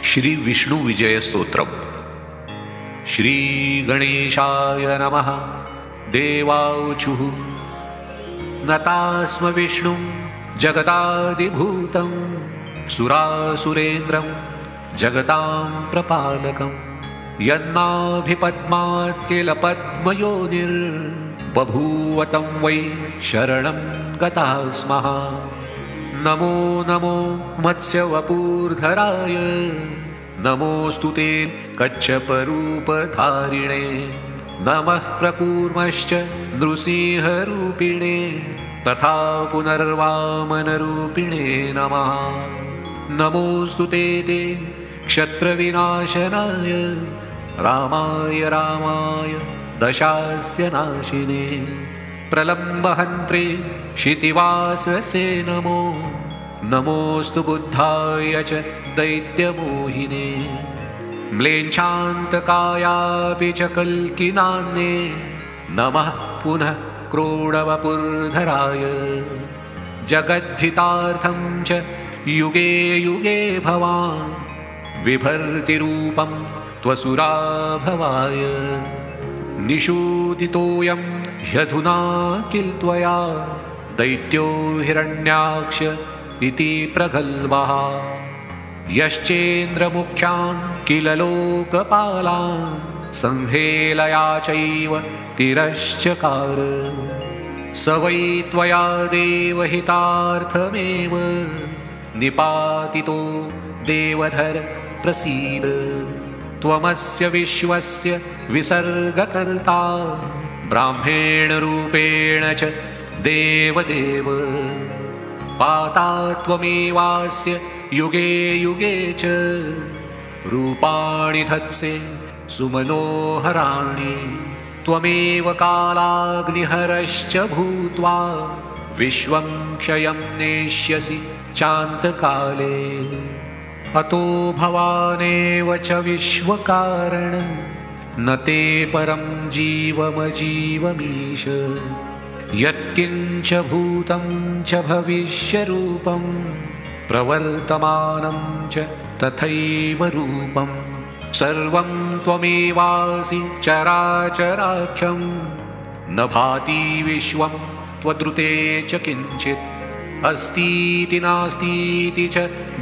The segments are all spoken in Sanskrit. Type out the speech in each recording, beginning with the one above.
श्री विष्णु विजय स्तोत्रम। श्री गणेशाय नमः। देवाऊचुः नतास्म विष्णुं जगदादिभूतं सुरासुरेन्द्रं जगतां प्रपालकं यन्नाभिपद्मात् किल पद्मयोनिर्बभूव तं वै शरणं गताः स्मः। नमो नमो मत्स्यवपूर्धराय नमोऽस्तु ते कच्छपरूपधारिणे नमः प्रकूर्मश्च नृसिंहरूपिणे तथा पुनर्वामनरूपिणे नमः। नमोऽस्तु ते क्षत्रविनाशनाय रामाय रामाय दशास्य नाशिने प्रलम्बहन्त्रे क्षितिवाससे नमो नमोऽस्तु बुद्धाय च दैत्यमोहिने म्लेच्छान्तकायापि च कल्किनान्ये नमः पुनः क्रोडवपुर्धराय जगद्धितार्थं च युगे युगे भवान् विभर्तिरूपं त्वसुराभवाय निषूदितोऽयं ह्यधुना किल त्वया दैत्यो हिरण्याक्ष इति प्रगल्भः यश्चेन्द्रमुख्यान् किल लोकपालान् संहेलया चैव तिरश्चकार स वै त्वया देवहितार्थमेव निपातितो देवधर प्रसीद। त्वमस्य विश्वस्य विसर्गकर्ता ब्राह्मेण रूपेण च देवदेव पाता त्वमेवास्य युगे युगे च रूपाणि धत्से सुमनोहराणि त्वमेव कालाग्निहरश्च भूत्वा विश्वं क्षयं नेष्यसि चान्तकाले अतो भवानेव च विश्वकारण न ते परं जीवमजीवमीश यत्किञ्च भूतं च भविष्यरूपं प्रवर्तमानं च तथैव रूपं सर्वं त्वमेवासि चराचराख्यं न भाति विश्वं त्वदृते च किञ्चित् अस्तीति नास्तीति च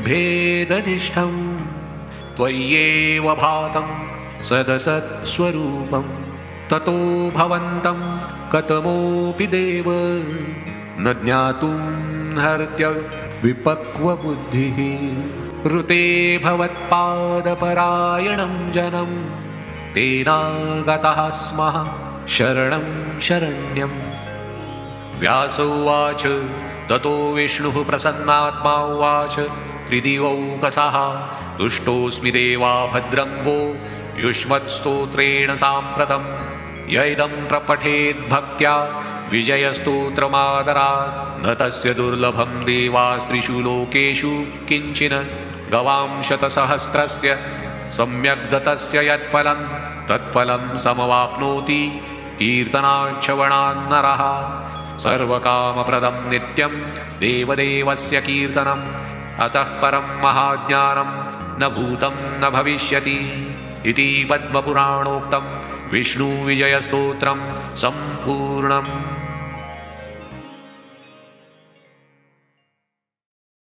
भेदनिष्ठं त्वय्येव भातं सदसत्स्वरूपं ततो भवन्तं कतमोऽपि देव न ज्ञातुं हर्त्य विपक्वबुद्धिः ऋते भवत्पादपरायणं जनं तेनागतः स्मः शरणं शरण्यम्। व्यास उवाच ततो विष्णुः प्रसन्नात्मा उवाच त्रिदिवौकसः तुष्टोऽस्मि देवा भद्रं वो युष्मत्स्तोत्रेण साम्प्रतं य इदं प्रपठेद्भक्त्या विजयस्तोत्रमादरात् न तस्य दुर्लभं देवास्त्रिषु लोकेषु किञ्चिन गवां शतसहस्रस्य सम्यक् दत्तस्य यत्फलं तत्फलं समवाप्नोति कीर्तनाच्छवणान्नरः सर्वकामप्रदं नित्यं देवदेवस्य कीर्तनम् अतः परं महाज्ञानं न भूतं न भविष्यति इति पद्मपुराणोक्तं विष्णुविजयस्तोत्रं सम्पूर्णम्।